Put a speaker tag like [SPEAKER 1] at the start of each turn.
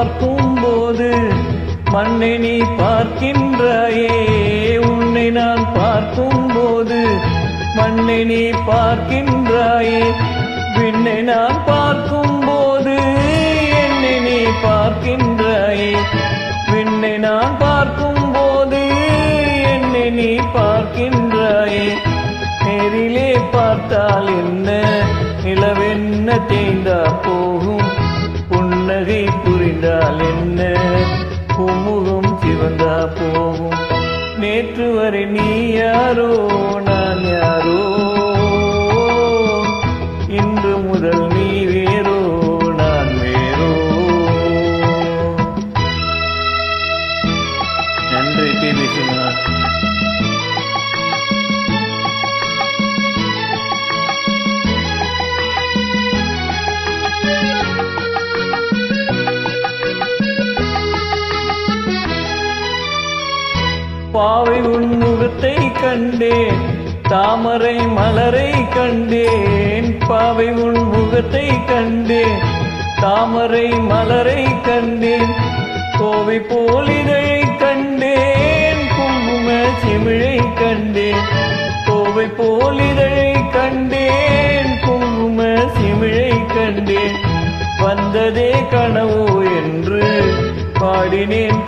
[SPEAKER 1] பார்க்கும் போது மண்ணை நீ பார்க்கின்றாயே. உன்னை நான் பார்க்கும் போது மண்ணை நீ பார்க்கின்றாயே. விண்ணை நான் பார்க்கும் போது என்னை நீ பார்க்கின்றாயே. விண்ணை நான் பார்க்கும் போது என்னை நீ பார்க்கின்றாயே. நேரிலே பார்த்தால் என்ன, நிலவென்ன தேய்ந்தா போகும். புன்னகை புரிந்தால் என்ன, பூமுகம் சிவந்தா போகும். நேற்று வரை நீ யாரோ நான் யாரோ, இன்று முதல் நீ வேறோ நான் வேறோ. நன்றி டிவி சினிமா. பாவை உன் முகத்தை கண்டேன், தாமரை மலரை கண்டேன். பாவை உன் முகத்தை கண்டேன், தாமரை மலரை கண்டேன். கோவை போல் இதழை கண்டேன், குங்கும சிமிழை கண்டேன். கோவை போல் இதழை கண்டேன், குங்கும சிமிழை கண்டேன். வந்ததே கனவோ என்று பாடினேன்